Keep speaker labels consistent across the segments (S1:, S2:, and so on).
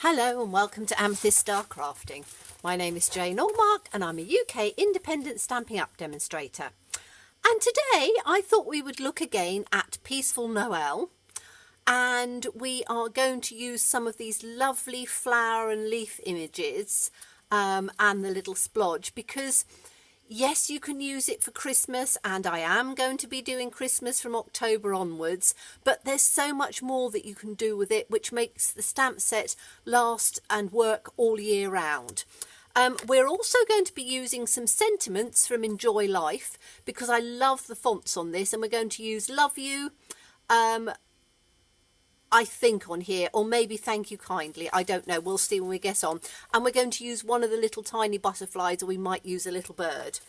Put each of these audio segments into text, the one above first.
S1: Hello and welcome to Amethyst Star Crafting. My name is Jane Allmark and I'm a UK independent Stampin' Up demonstrator. And today I thought we would look again at Peaceful Noel, and we are going to use some of these lovely flower and leaf images and the little splodge, because yes, you can use it for Christmas, and I am going to be doing Christmas from October onwards, but there's so much more that you can do with it, which makes the stamp set last and work all year round. We're also going to be using some sentiments from Enjoy Life, because I love the fonts on this, and we're going to use Love You, I think, on here, or maybe Thank You Kindly. I don't know. We'll see when we get on. And we're going to use one of the little tiny butterflies, or we might use a little bird.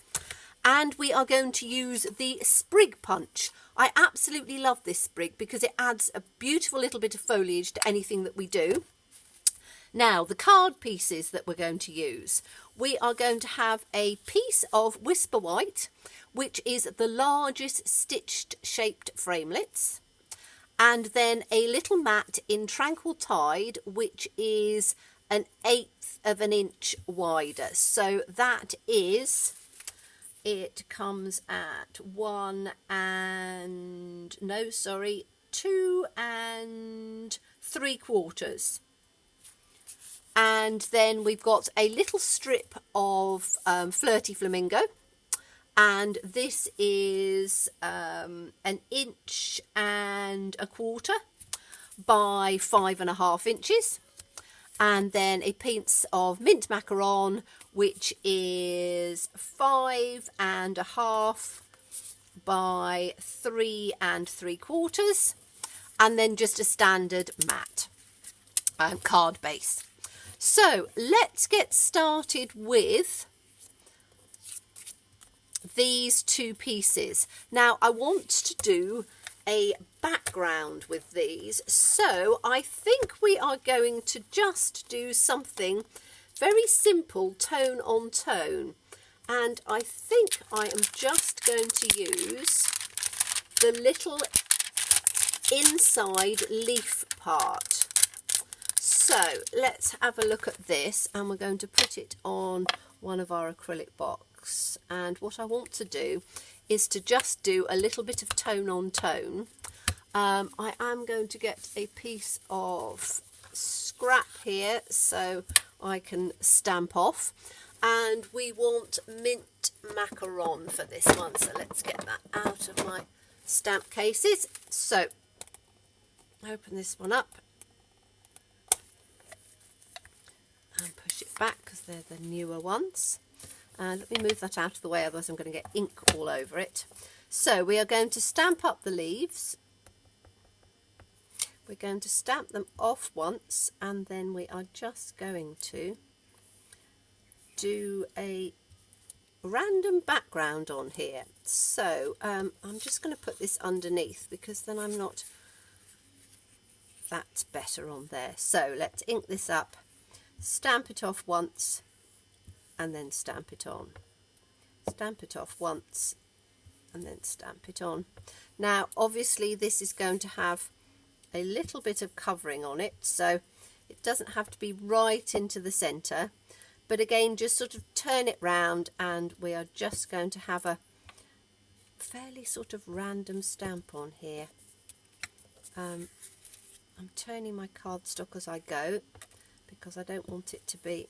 S1: And we are going to use the Sprig Punch. I absolutely love this sprig because it adds a beautiful little bit of foliage to anything that we do. Now, the card pieces that we're going to use. We are going to have a piece of Whisper White, which is the largest stitched shaped framelits. And then a little mat in Tranquil Tide, which is 1/8 of an inch wider. So that is, it comes at 2 3/4. And then we've got a little strip of Flirty Flamingo. And this is 1.25 inches by 5.5 inches. And then a piece of mint macaron, which is 5.5 by 3 3/4. And then just a standard mat card base. So let's get started with these two pieces. Now I want to do a background with these, so I think we are going to just do something very simple, tone on tone, and I think I am just going to use the little inside leaf part. So let's have a look at this, and we're going to put it on one of our acrylic box. And what I want to do is to just do a little bit of tone on tone. I am going to get a piece of scrap here so I can stamp off, and we want mint macaron for this one, so let's get that out of my stamp cases. So open this one up and push it back because they're the newer ones. Let me move that out of the way, otherwise I'm going to get ink all over it. So we are going to stamp up the leaves. We're going to stamp them off once, and then we are just going to do a random background on here. So I'm just going to put this underneath, because then I'm not... That's better on there. So let's ink this up, stamp it off once, and then stamp it on. Stamp it off once and then stamp it on. Now obviously this is going to have a little bit of covering on it, so it doesn't have to be right into the centre, but again just sort of turn it round, and we are just going to have a fairly sort of random stamp on here. I'm turning my cardstock as I go, because I don't want it to be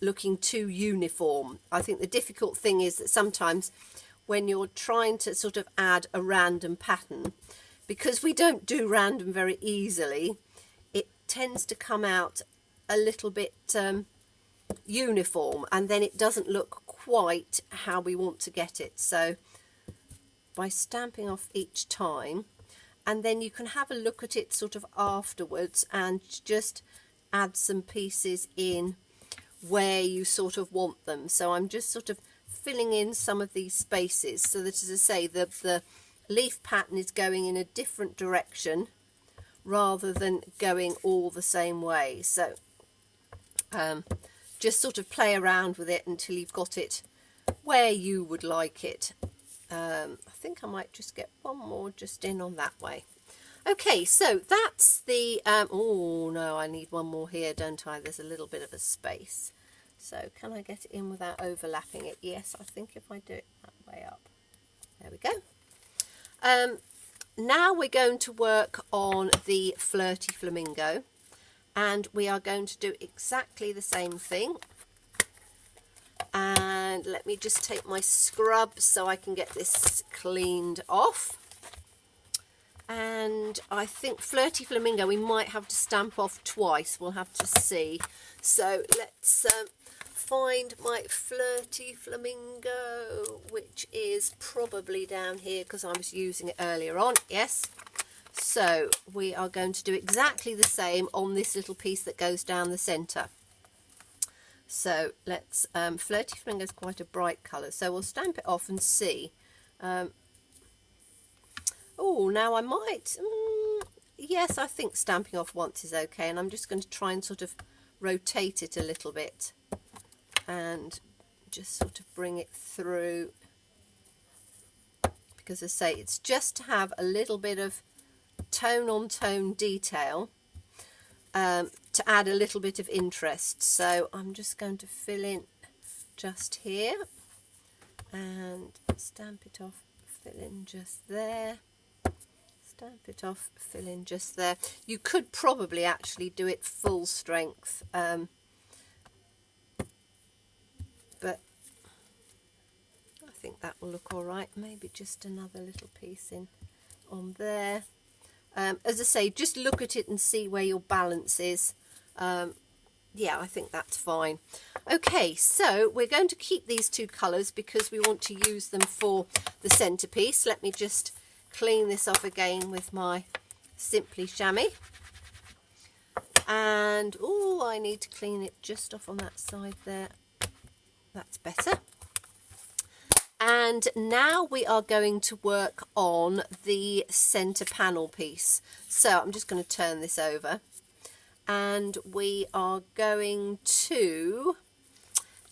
S1: looking too uniform. I think the difficult thing is that sometimes when you're trying to sort of add a random pattern, because we don't do random very easily, it tends to come out a little bit uniform, and then it doesn't look quite how we want to get it. So by stamping off each time, and then you can have a look at it sort of afterwards and just add some pieces in where you sort of want them. So I'm just sort of filling in some of these spaces so that, as I say, the leaf pattern is going in a different direction rather than going all the same way. So just sort of play around with it until you've got it where you would like it. I think I might just get one more just in on that way. Okay, so that's the, oh no, I need one more here, don't I? There's a little bit of a space. So can I get it in without overlapping it? Yes, I think if I do it that way up. There we go. Now we're going to work on the Flirty Flamingo, and we are going to do exactly the same thing. And let me just take my scrub so I can get this cleaned off. And I think Flirty Flamingo we might have to stamp off twice. We'll have to see. So let's find my Flirty Flamingo, which is probably down here because I was using it earlier on. Yes. So we are going to do exactly the same on this little piece that goes down the centre. So let's, Flirty Flamingo is quite a bright colour, so we'll stamp it off and see. Oh, now I might, yes, I think stamping off once is okay, and I'm just going to try and sort of rotate it a little bit and just sort of bring it through, because as I say, it's just to have a little bit of tone on tone detail, to add a little bit of interest. So I'm just going to fill in just here and stamp it off, fill in just there, stamp it off, fill in just there. You could probably actually do it full strength, but I think that will look all right. Maybe just another little piece in on there. As I say, just look at it and see where your balance is. Yeah, I think that's fine. Okay, so we're going to keep these two colours because we want to use them for the centrepiece. Let me just clean this off again with my Simply Chamois. And, oh, I need to clean it just off on that side there. That's better. And now we are going to work on the centre panel piece. So I'm just going to turn this over. And we are going to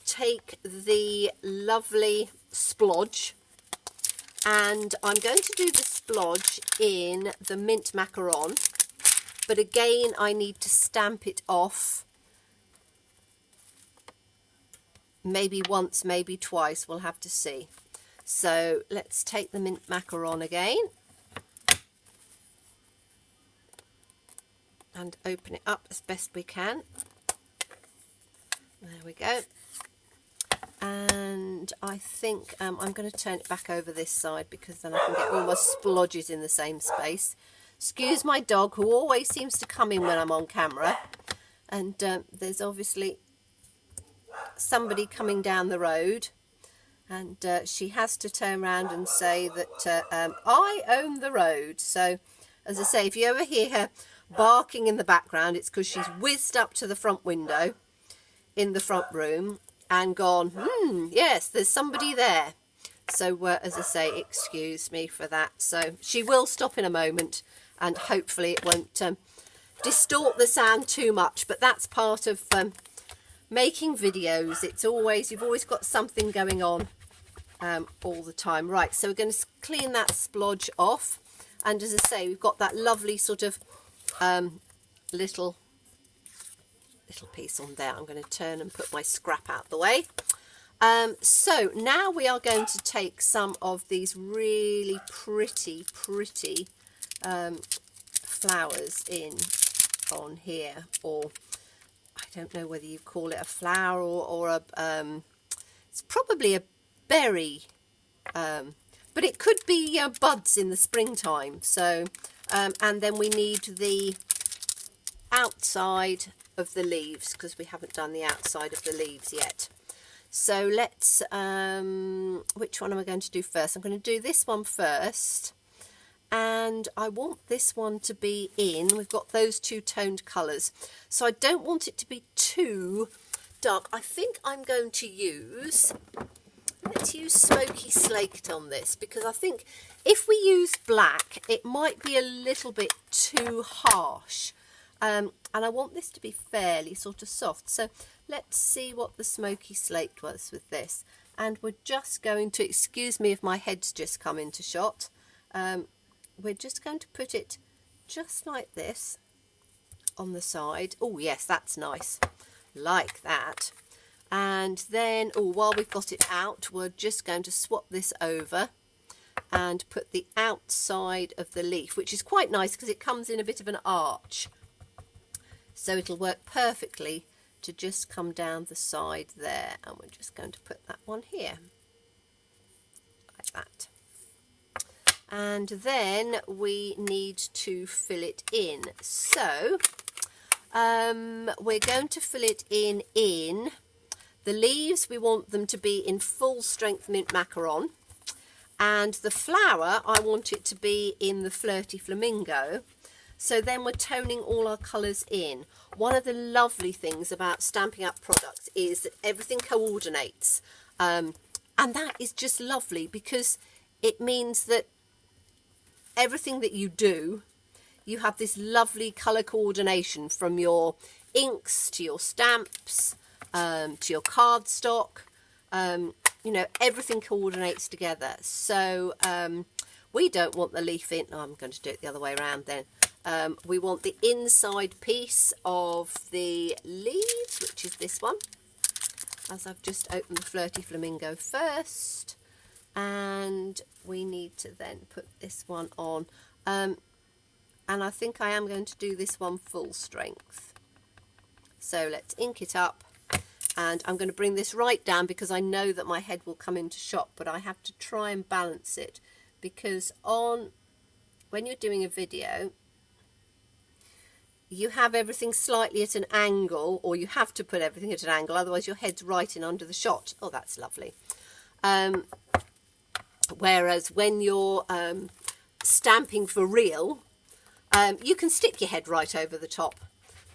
S1: take the lovely splodge, and I'm going to do the splodge in the mint macaron, but again I need to stamp it off maybe once, maybe twice, we'll have to see. So let's take the mint macaron again and open it up as best we can. There we go. And I think I'm going to turn it back over this side because then I can get all my splodges in the same space. Excuse my dog, who always seems to come in when I'm on camera. And there's obviously somebody coming down the road. And she has to turn around and say that I own the road. So, as I say, if you ever hear her barking in the background, it's because she's whizzed up to the front window in the front room and gone, yes, there's somebody there. So as I say, excuse me for that. So she will stop in a moment and hopefully it won't distort the sound too much, but that's part of making videos. It's always, you've always got something going on all the time. Right, so we're going to clean that splodge off, and as I say, we've got that lovely sort of little piece on there. I'm going to turn and put my scrap out the way. So now we are going to take some of these really pretty flowers in on here, or I don't know whether you call it a flower or a it's probably a berry, but it could be buds in the springtime. So and then we need the outside of the leaves because we haven't done the outside of the leaves yet. So let's which one am I going to do first? I'm going to do this one first, and I want this one to be in. We've got those two toned colours, so I don't want it to be too dark. I think I'm going to use, let's use Smoky Slate on this, because I think if we use black it might be a little bit too harsh. And I want this to be fairly sort of soft. So let's see what the Smoky Slate was with this. And we're just going to, excuse me if my head's just come into shot, we're just going to put it just like this on the side. Oh yes, that's nice, like that. And then, oh, while we've got it out, we're just going to swap this over and put the outside of the leaf, which is quite nice because it comes in a bit of an arch, so it'll work perfectly to just come down the side there. And we're just going to put that one here like that. And then we need to fill it in. So we're going to fill it in the leaves. We want them to be in full strength mint macaron, and the flower I want it to be in the Flirty Flamingo. So then we're toning all our colours in. One of the lovely things about Stampin' Up products is that everything coordinates, and that is just lovely because it means that everything that you do, you have this lovely colour coordination, from your inks to your stamps, to your cardstock. You know, everything coordinates together. So we don't want the leaf in. Oh, I'm going to do it the other way around then. We want the inside piece of the leaves, which is this one, as I've just opened the Flirty Flamingo first. And we need to then put this one on. And I think I am going to do this one full strength. So let's ink it up. And I'm going to bring this right down because I know that my head will come into shot, but I have to try and balance it, because when you're doing a video, you have everything slightly at an angle, or you have to put everything at an angle, otherwise your head's right in under the shot. Oh, that's lovely. Whereas when you're stamping for real, you can stick your head right over the top.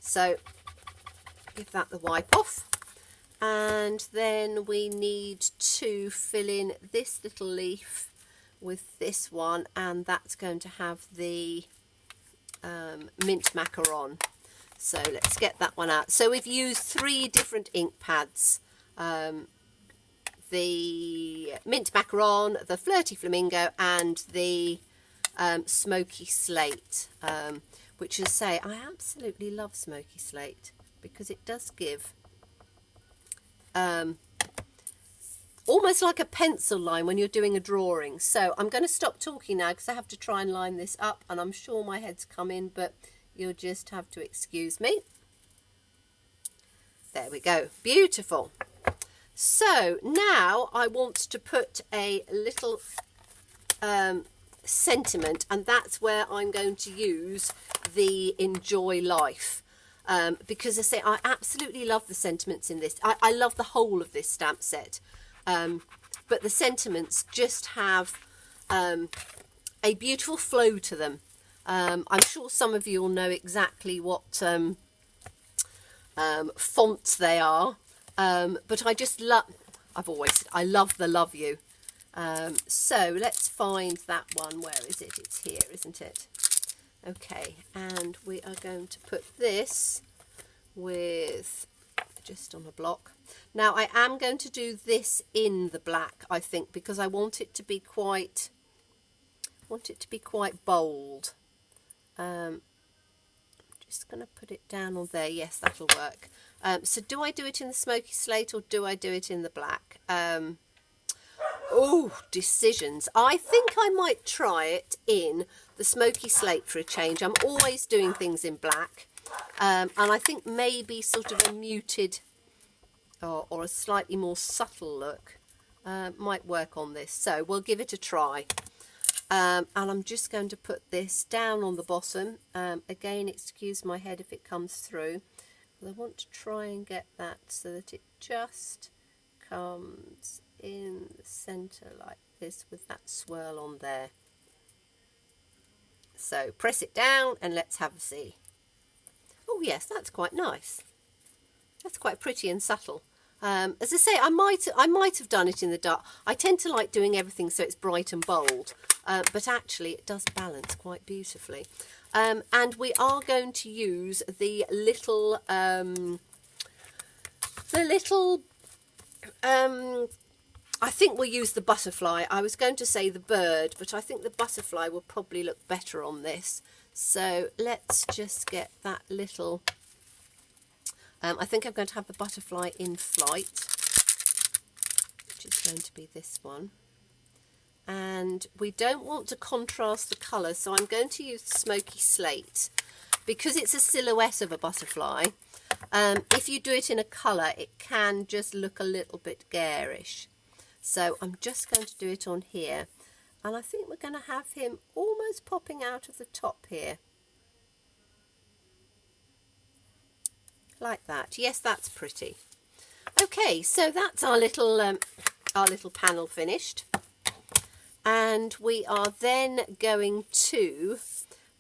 S1: So give that the wipe off. And then we need to fill in this little leaf with this one, and that's going to have the mint macaron. So let's get that one out. So we've used 3 different ink pads. The mint macaron, the Flirty Flamingo, and the smoky slate, which is, say, I absolutely love smoky slate because it does give almost like a pencil line when you're doing a drawing. So I'm going to stop talking now because I have to try and line this up, and I'm sure my head's come in, but you'll just have to excuse me. There we go, beautiful. So now I want to put a little sentiment, and that's where I'm going to use the Enjoy Life. Because I say I absolutely love the sentiments in this. I love the whole of this stamp set, but the sentiments just have a beautiful flow to them. I'm sure some of you will know exactly what fonts they are, but I just love, I've always said I love the Love You. So let's find that one. Where is it? It's here, isn't it? Okay, and we are going to put this with just on a block. Now I am going to do this in the black, I think, because I want it to be quite bold. I'm just going to put it down on there. Yes, that'll work. So do I do it in the smoky slate or do I do it in the black? Oh, decisions. I think I might try it in the smoky slate for a change. I'm always doing things in black, and I think maybe sort of a muted or a slightly more subtle look might work on this. So we'll give it a try. And I'm just going to put this down on the bottom. Again, excuse my head if it comes through, but I want to try and get that so that it just comes in the centre like this with that swirl on there. So press it down and let's have a see. Oh yes, that's quite nice. That's quite pretty and subtle. As I say, I might have done it in the dark. I tend to like doing everything so it's bright and bold, but actually it does balance quite beautifully. And we are going to use the little I think we'll use the butterfly. I was going to say the bird, but I think the butterfly will probably look better on this. So let's just get that little, I think I'm going to have the butterfly in flight, which is going to be this one. And we don't want to contrast the colour, so I'm going to use Smoky Slate. Because it's a silhouette of a butterfly, if you do it in a colour, it can just look a little bit garish. So I'm just going to do it on here. And I think we're going to have him almost popping out of the top here. Like that. Yes, that's pretty. Okay, so that's our little panel finished. And we are then going to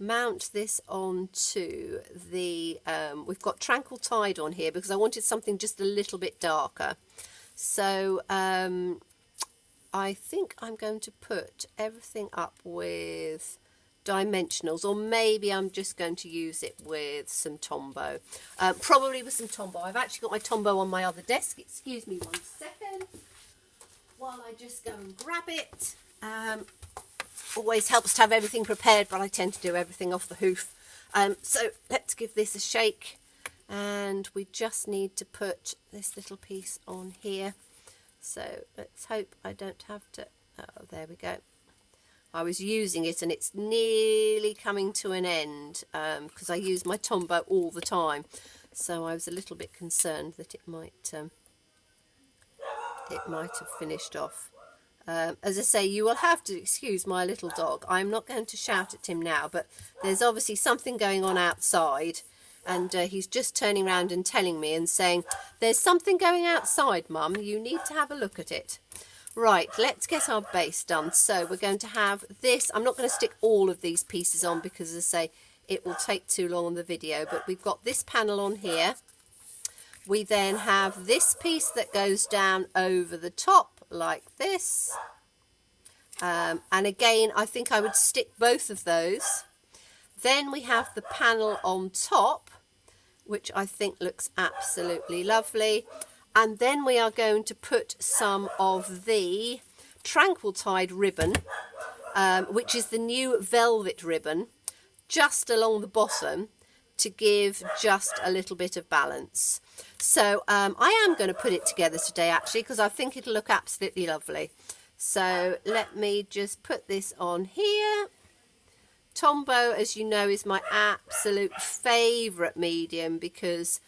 S1: mount this onto the, we've got Tranquil Tide on here because I wanted something just a little bit darker. So I think I'm going to put everything up with dimensionals, or maybe I'm just going to use it with some Tombow. Probably with some Tombow. I've actually got my Tombow on my other desk. Excuse me 1 second while I just go and grab it. Always helps to have everything prepared, but I tend to do everything off the hoof. So let's give this a shake, and we just need to put this little piece on here. So let's hope I don't have to, oh, there we go. I was using it and it's nearly coming to an end because I use my Tombow all the time. So I was a little bit concerned that it might have finished off. As I say, you will have to excuse my little dog. I'm not going to shout at him now, but there's obviously something going on outside. And he's just turning around and telling me and saying, there's something going outside, Mum. You need to have a look at it. Right, let's get our base done. So we're going to have this. I'm not going to stick all of these pieces on because, as I say, it will take too long on the video. But we've got this panel on here. We then have this piece that goes down over the top like this. And again, I think I would stick both of those. Then we have the panel on top, which I think looks absolutely lovely. And then we are going to put some of the Tranquil Tide ribbon, which is the new velvet ribbon, just along the bottom to give just a little bit of balance. So I am going to put it together today, actually, because I think it'll look absolutely lovely. So let me just put this on here. Tombow, as you know, is my absolute favourite medium because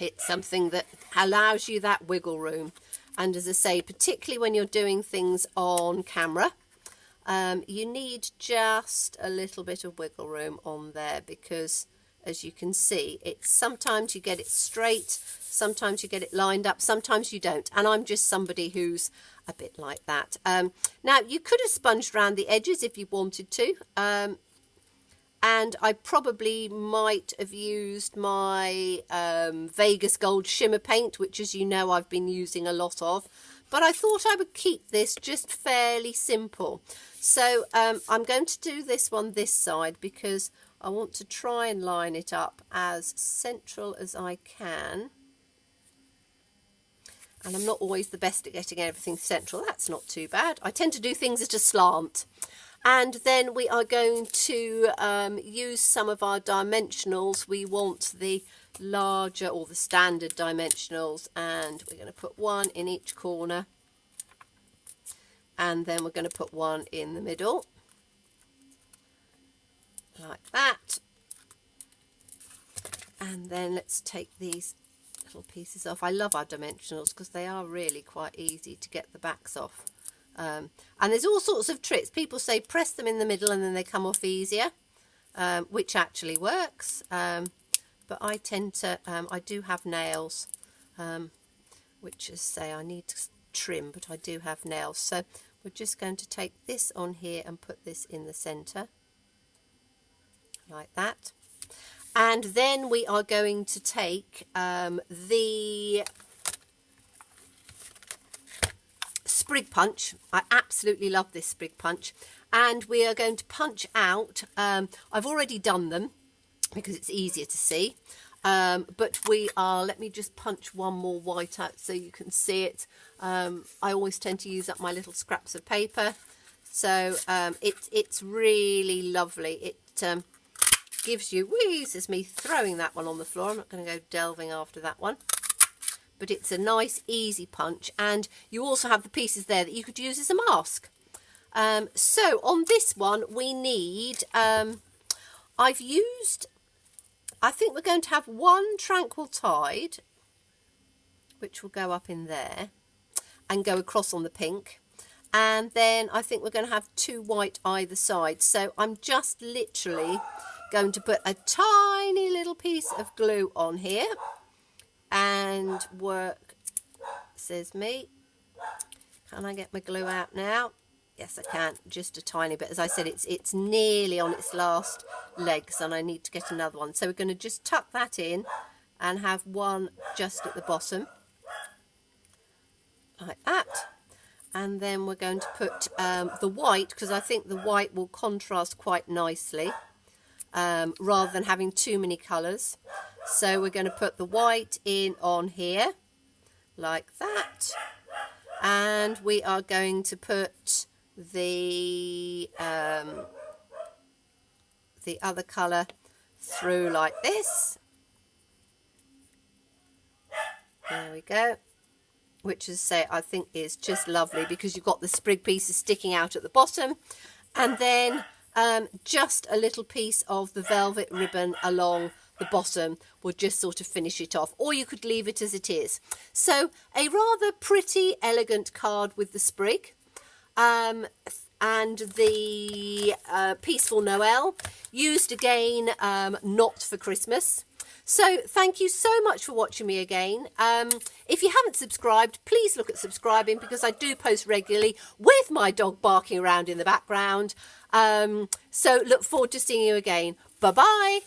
S1: it's something that allows you that wiggle room. And as I say, particularly when you're doing things on camera, you need just a little bit of wiggle room on there because, as you can see, it's sometimes you get it straight, sometimes you get it lined up, sometimes you don't. And I'm just somebody who's a bit like that. Now, you could have sponged around the edges if you wanted to. And I probably might have used my Vegas Gold Shimmer Paint, which, as you know, I've been using a lot of. But I thought I would keep this just fairly simple. So I'm going to do this one this side because I want to try and line it up as central as I can. And I'm not always the best at getting everything central. That's not too bad. I tend to do things at a slant. And then we are going to use some of our dimensionals. We want the larger or the standard dimensionals, and we're going to put one in each corner. And then we're going to put one in the middle, like that. And then let's take these little pieces off. I love our dimensionals because they are really quite easy to get the backs off. And there's all sorts of tricks. People say press them in the middle and then they come off easier, which actually works. But I tend to, I do have nails, which is say I need to trim, but I do have nails. So we're just going to take this on here and put this in the centre, like that. And then we are going to take the sprig punch. I absolutely love this sprig punch, and we are going to punch out, I've already done them because it's easier to see, but we are, let me just punch one more white out so you can see it. I always tend to use up my little scraps of paper, so it's really lovely. gives you, this is me throwing that one on the floor. I'm not going to go delving after that one. But it's a nice, easy punch. And you also have the pieces there that you could use as a mask. So on this one, we need, I've used, I think we're going to have one Tranquil Tide, which will go up in there and go across on the pink. And then I think we're going to have 2 white either side. So I'm just literally going to put a tiny little piece of glue on here and work, says me. Can I get my glue out now? Yes, I can, just a tiny bit. As I said, it's nearly on its last legs and I need to get another one. So we're going to just tuck that in and have one just at the bottom, like that. And then we're going to put the white, because I think the white will contrast quite nicely, rather than having too many colours. So we're going to put the white in on here, like that. And we are going to put the other colour through like this. There we go. Which, as I say, I think is just lovely because you've got the sprig pieces sticking out at the bottom, and then just a little piece of the velvet ribbon along the bottom will just sort of finish it off, or you could leave it as it is. So a rather pretty, elegant card with the sprig and the Peaceful Noel, used again, not for Christmas. So thank you so much for watching me again. If you haven't subscribed, please look at subscribing, because I do post regularly with my dog barking around in the background. So look forward to seeing you again. Bye-bye.